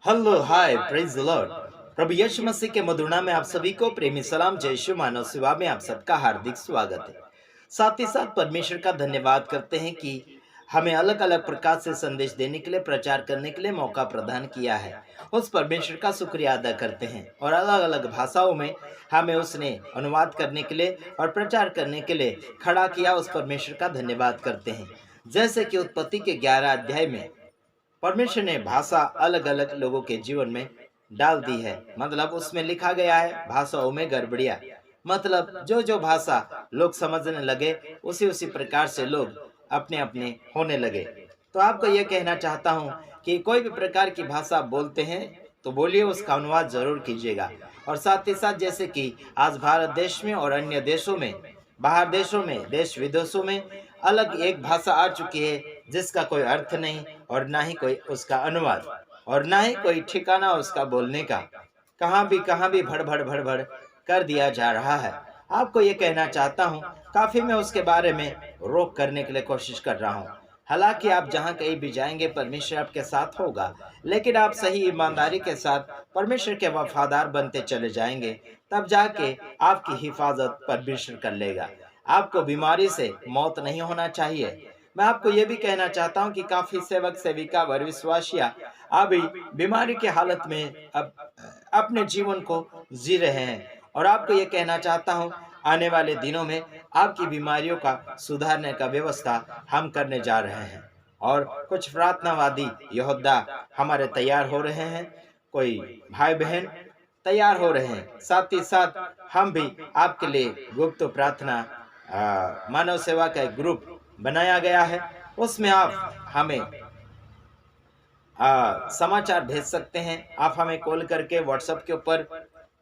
Hello hi praise the lord. प्रभु यीशु मसीह के मधुर नाम में आप सभी को प्रेमी सलाम। जय यीशु मानव सेवा में आप सबका हार्दिक स्वागत है। साथ ही साथ परमेश्वर का धन्यवाद करते हैं कि हमें अलग अलग प्रकार से संदेश देने के लिए, प्रचार करने के लिए मौका प्रदान किया है। उस परमेश्वर का शुक्रिया अदा करते हैं और अलग अलग भाषाओं में हमें उसने अनुवाद करने के लिए और प्रचार करने के लिए खड़ा किया। उस परमेश्वर का धन्यवाद करते हैं। जैसे कि उत्पत्ति के 11 अध्याय में परमेश्वर ने भाषा अलग अलग लोगों के जीवन में डाल दी है। मतलब उसमें लिखा गया है भाषाओं में गड़बड़ियाँ। मतलब जो जो भाषा लोग समझने लगे उसी उसी प्रकार से लोग अपने अपने होने लगे। तो आपको यह कहना चाहता हूँ कि कोई भी प्रकार की भाषा आप बोलते हैं तो बोलिए, उसका अनुवाद जरूर कीजिएगा। और साथ ही साथ जैसे कि आज भारत देश में और अन्य देशों में, बाहर देशों में, देश विदेशों में अलग एक भाषा आ चुकी है जिसका कोई अर्थ नहीं और ना ही कोई उसका अनुवाद और ना ही कोई ठिकाना उसका बोलने का। कहाँ भी भड़ भड़ भड़ भड़ कर दिया जा रहा है। आपको ये कहना चाहता हूँ, काफी मैं उसके बारे में रोक करने के लिए कोशिश कर रहा हूँ। हालांकि आप जहाँ कहीं भी जाएंगे परमेश्वर आपके साथ होगा, लेकिन आप सही ईमानदारी के साथ परमेश्वर के वफादार बनते चले जाएंगे, तब जाके आपकी हिफाजत परमेश्वर कर लेगा। आपको बीमारी से मौत नहीं होना चाहिए। मैं आपको ये भी कहना चाहता हूँ कि काफी सेवक सेविका व विश्वासिया अभी बीमारी की हालत में अब अपने जीवन को जी रहे हैं। और आपको ये कहना चाहता हूँ, आने वाले दिनों में आपकी बीमारियों का सुधारने का व्यवस्था हम करने जा रहे हैं। और कुछ प्रार्थनावादी योद्धा हमारे तैयार हो रहे हैं, कोई भाई बहन तैयार हो रहे हैं। साथ ही साथ हम भी आपके लिए गुप्त प्रार्थना मानव सेवा का एक ग्रुप बनाया गया है। उसमें आप हमें समाचार भेज सकते हैं। आप हमें कॉल करके व्हाट्सएप के ऊपर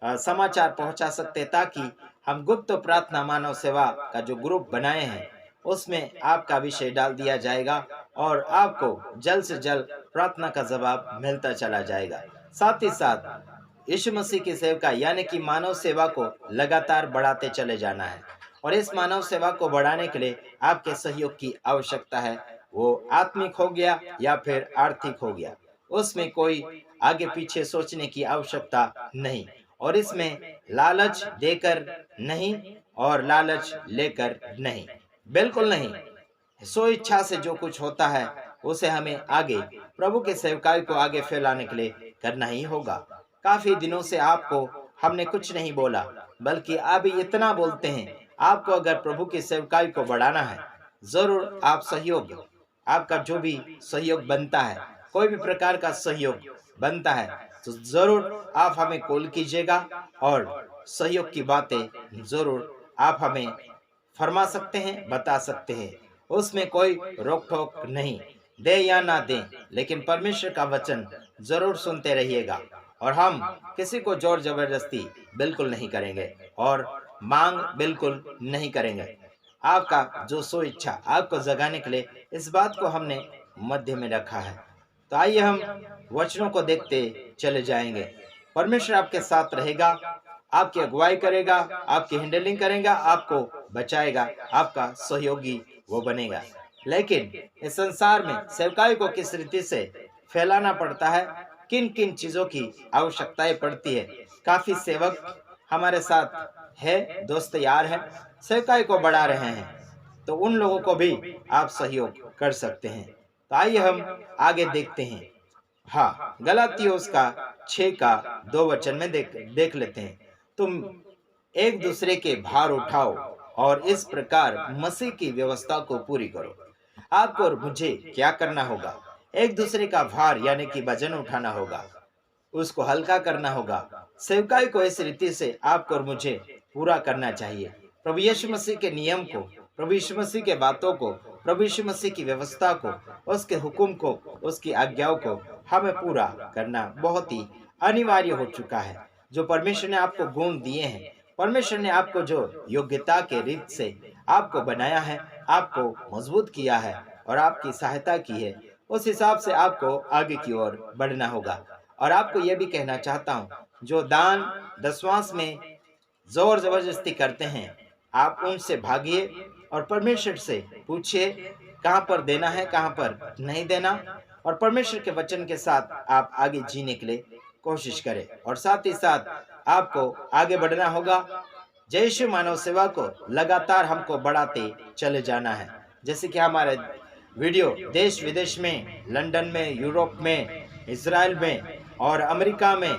समाचार पहुंचा सकते हैं, ताकि हम गुप्त प्रार्थना मानव सेवा का जो ग्रुप बनाए हैं उसमें आपका विषय डाल दिया जाएगा और आपको जल्द से जल्द प्रार्थना का जवाब मिलता चला जाएगा। साथ ही साथ यीशु मसीह की सेवका यानी कि मानव सेवा को लगातार बढ़ाते चले जाना है। और इस मानव सेवा को बढ़ाने के लिए आपके सहयोग की आवश्यकता है। वो आत्मिक हो गया या फिर आर्थिक हो गया, उसमें कोई आगे पीछे सोचने की आवश्यकता नहीं। और इसमें लालच देकर नहीं और लालच लेकर नहीं, बिल्कुल नहीं। सो इच्छा से जो कुछ होता है उसे हमें आगे प्रभु के सेवकाई को आगे फैलाने के लिए करना ही होगा। काफी दिनों से आपको हमने कुछ नहीं बोला, बल्कि अभी इतना बोलते हैं। आपको अगर प्रभु की सेवकाई को बढ़ाना है, जरूर आप सहयोग, आपका जो भी सहयोग बनता है, कोई भी प्रकार का सहयोग बनता है, तो जरूर आप हमें कॉल कीजिएगा और सहयोग की बातें जरूर आप हमें फरमा सकते हैं, बता सकते हैं। उसमें कोई रोक टोक नहीं, दे या ना दे, लेकिन परमेश्वर का वचन जरूर सुनते रहिएगा। और हम किसी को जोर जबरदस्ती बिल्कुल नहीं करेंगे और मांग बिल्कुल नहीं करेंगे। आपका जो सो इच्छा आपको जगाने के लिए, इस बात को हमने मध्य में रखा है। तो आइए हम वचनों को देखते चले जाएंगे। परमेश्वर आपके साथ रहेगा, आपकी अगुवाई करेगा, आपकी हैंडलिंग करेगा, आपको बचाएगा, आपका सहयोगी वो बनेगा। लेकिन इस संसार में सेवकाई को किस रीति से फैलाना पड़ता है, किन किन चीजों की आवश्यकताएं पड़ती है। काफी सेवक हमारे साथ है, दोस्त यार हैं, सेवकाई को बढ़ा रहे हैं, तो उन लोगों को भी आप सहयोग कर सकते हैं। तो आइए हम आगे देखते हैं। हाँ, गलातियों उसका 6 का 2 वचन में देख लेते हैं। तुम एक दूसरे के भार उठाओ और इस प्रकार मसीह की व्यवस्था को पूरी करो। आपको और मुझे क्या करना होगा? एक दूसरे का भार यानी कि वजन उठाना होगा, उसको हल्का करना होगा। सेवकाई को इस रीति से आपको और मुझे पूरा करना चाहिए। प्रभु यीशु मसीह के नियम को, प्रभु यीशु मसीह के बातों को, प्रभु यीशु मसीह की व्यवस्था को, उसके हुक्म को, उसकी आज्ञाओं को हमें पूरा करना बहुत ही अनिवार्य हो चुका है। जो परमेश्वर ने आपको गुण दिए हैं, परमेश्वर ने आपको जो योग्यता के रीत से आपको बनाया है, आपको मजबूत किया है और आपकी सहायता की है, उस हिसाब से आपको आगे की ओर बढ़ना होगा। और आपको यह भी कहना चाहता हूँ, जो दान दशवांश में जोर जबरदस्ती करते हैं, आप उनसे भागिए और परमेश्वर से पूछिए कहाँ पर देना है, कहाँ पर नहीं देना। और परमेश्वर के वचन के साथ आप आगे जीने के लिए कोशिश करें, और साथ ही साथ आपको आगे बढ़ना होगा। जय यीशु मानव सेवा को लगातार हमको बढ़ाते चले जाना है। जैसे कि हमारे वीडियो देश विदेश में, लंदन में, यूरोप में, इसराइल में और अमेरिका में,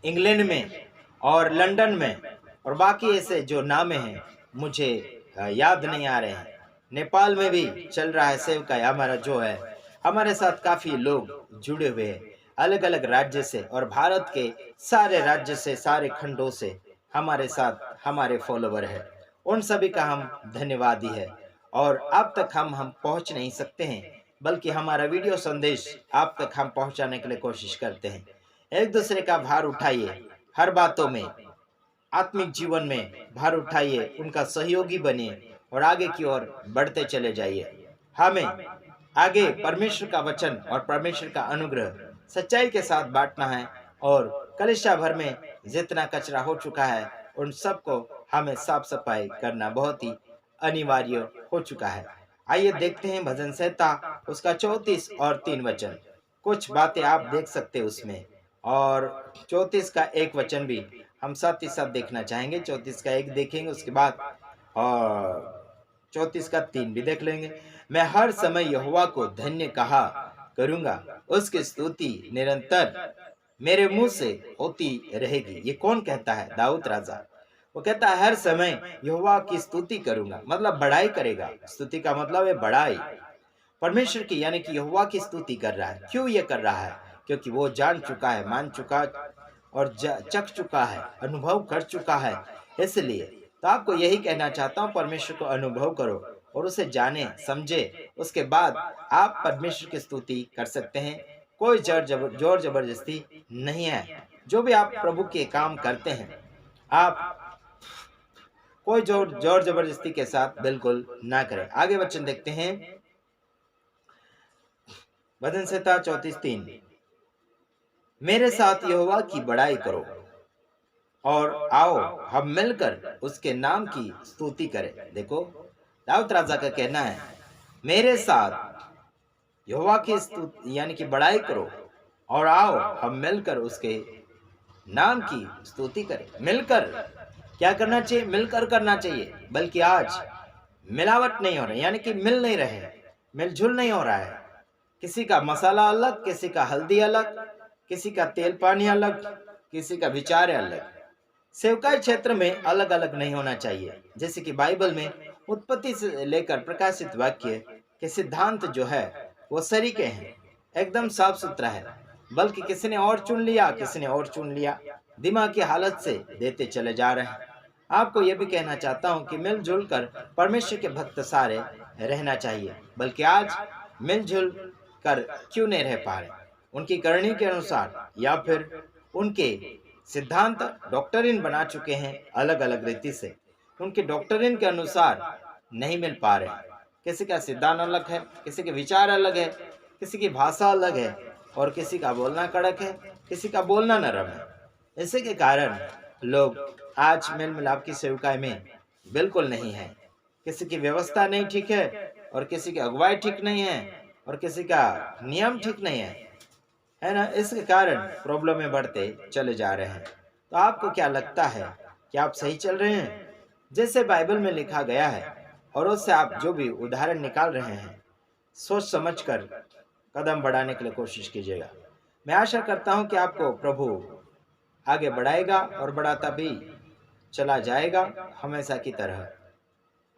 इंग्लैंड में और लंदन में, और बाकी ऐसे जो नामे हैं मुझे याद नहीं आ रहे हैं। नेपाल में भी चल रहा है सेवकाई हमारा जो है। हमारे साथ काफ़ी लोग जुड़े हुए हैं अलग अलग राज्य से, और भारत के सारे राज्य से, सारे खंडों से हमारे साथ हमारे फॉलोवर हैं। उन सभी का हम धन्यवादी है। और आप तक हम पहुंच नहीं सकते हैं, बल्कि हमारा वीडियो संदेश आप तक हम पहुंचाने के लिए कोशिश करते हैं। एक दूसरे का भार उठाइए, हर बातों में, आत्मिक जीवन में भार उठाइए, उनका सहयोगी बनिए और आगे की ओर बढ़ते चले जाइए। हमें आगे परमेश्वर का वचन और परमेश्वर का अनुग्रह सच्चाई के साथ बांटना है, और कलीसिया भर में जितना कचरा हो चुका है उन सबको हमें साफ सफाई करना बहुत ही अनिवार्य हो चुका है। आइए देखते हैं भजन संहिता उसका 34 और 3 वचन। कुछ बातें आप देख सकते हैं उसमें, और 34 का 1 वचन भी हम साथ ही साथ देखना चाहेंगे। 34 का 1 देखेंगे, उसके बाद और 34 का 3 भी देख लेंगे। मैं हर समय यहोवा को धन्य कहा करूंगा, उसकी स्तुति निरंतर मेरे मुंह से होती रहेगी। ये कौन कहता है? दाऊद राजा। वो कहता है हर समय यहोवा की स्तुति करूंगा, मतलब बड़ाई करेगा। स्तुति का मतलब है बड़ाई। परमेश्वर की यानी कि यहोवा की स्तुति कर रहा है। क्यों ये कर रहा है? क्योंकि वो जान चुका है, मान चुका और चख चुका है, अनुभव कर चुका है। इसलिए तो आपको यही कहना चाहता हूँ, परमेश्वर को अनुभव करो और उसे जाने समझे, उसके बाद आप परमेश्वर की स्तुति कर सकते हैं। कोई जोर जबरदस्ती नहीं है। जो भी आप प्रभु के काम करते हैं, आप कोई जोर जबरदस्ती के साथ बिल्कुल ना करें। आगे वचन देखते हैं, भजन संहिता 34:3। मेरे साथ यहोवा की बड़ाई करो और आओ हम मिलकर उसके नाम की स्तुति करें। देखो, दाऊद राजा का कहना है मेरे साथ यहोवा की स्तुति यानी कि बड़ाई करो, और आओ हम मिलकर उसके नाम की स्तुति करें। मिलकर क्या करना चाहिए? मिलकर करना चाहिए। बल्कि आज मिलावट नहीं हो रही, यानी कि मिल नहीं रहे, मिलजुल नहीं हो रहा है। किसी का मसाला अलग, किसी का हल्दी अलग, किसी का तेल पानी अलग, किसी का विचार अलग। सेवकाई क्षेत्र में अलग अलग नहीं होना चाहिए। जैसे कि बाइबल में उत्पत्ति से लेकर प्रकाशित वाक्य के सिद्धांत जो है वो सरीके हैं, एकदम साफ सुथरा है। बल्कि किसी ने और चुन लिया, किसी ने और चुन लिया, दिमाग की हालत से देते चले जा रहे हैं। आपको यह भी कहना चाहता हूं कि मिलजुल कर परमेश्वर के भक्त सारे रहना चाहिए। बल्कि आज मिलजुल कर क्यों नहीं रह पा रहे? उनकी करनी के अनुसार या फिर उनके सिद्धांत डॉक्टरिन बना चुके हैं अलग अलग रीति से, उनके डॉक्टरिन के अनुसार नहीं मिल पा रहे। किसी का सिद्धांत अलग है, किसी के विचार अलग है, किसी की भाषा अलग है, और किसी का बोलना कड़क है, किसी का बोलना नरम है। इसी के कारण लोग आज मेल मिलाप की सेवकाई में बिल्कुल नहीं है। किसी की व्यवस्था नहीं ठीक है, और किसी की अगुवाई ठीक नहीं है, और किसी का नियम ठीक नहीं है ना। इसके कारण प्रॉब्लम में बढ़ते चले जा रहे हैं। तो आपको क्या लगता है कि आप सही चल रहे हैं जैसे बाइबल में लिखा गया है, और उससे आप जो भी उदाहरण निकाल रहे हैं सोच समझकर कदम बढ़ाने के लिए कोशिश कीजिएगा। मैं आशा करता हूं कि आपको प्रभु आगे बढ़ाएगा और बढ़ाता भी चला जाएगा हमेशा की तरह।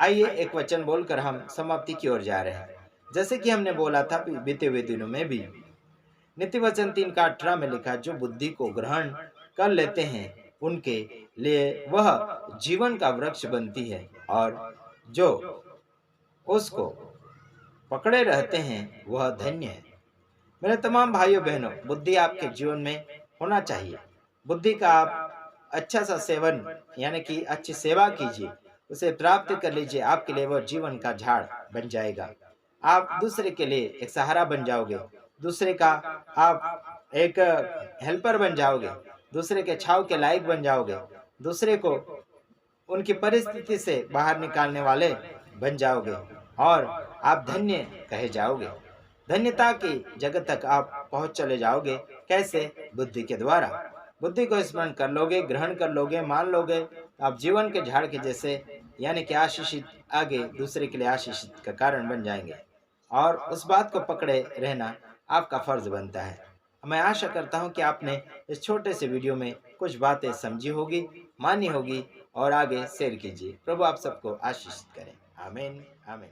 आइए एक वचन बोलकर हम समाप्ति की ओर जा रहे हैं। जैसे कि हमने बोला था बीते हुए दिनों में भी, नीति वचन 3:18 में लिखा, जो बुद्धि को ग्रहण कर लेते हैं उनके लिए वह जीवन का वृक्ष बनती है, और जो उसको पकड़े रहते हैं वह धन्य है। मेरे तमाम भाइयों बहनों, बुद्धि आपके जीवन में होना चाहिए। बुद्धि का आप अच्छा सा सेवन यानी कि अच्छी सेवा कीजिए, उसे प्राप्त कर लीजिए। आपके लिए वह जीवन का झाड़ बन जाएगा। आप दूसरे के लिए एक सहारा बन जाओगे, दूसरे का आप एक हेल्पर बन जाओगे, दूसरे के छाव के लायक बन जाओगे, दूसरे को उनकी परिस्थिति से बाहर निकालने वाले बन जाओगे, और आप धन्य कहे जाओगे। धन्यता की जगत तक आप पहुंच चले जाओगे। कैसे? बुद्धि के द्वारा। बुद्धि को स्मरण कर लोगे, ग्रहण कर लोगे, मान लोगे, तो आप जीवन के झाड़ के जैसे, यानी कि आशीषित, आगे दूसरे के लिए आशीषित का कारण बन जाएंगे। और उस बात को पकड़े रहना आपका फर्ज बनता है। मैं आशा करता हूं कि आपने इस छोटे से वीडियो में कुछ बातें समझी होगी, मानी होगी, और आगे शेयर कीजिए। प्रभु आप सबको आशीषित करें। आमीन, आमीन।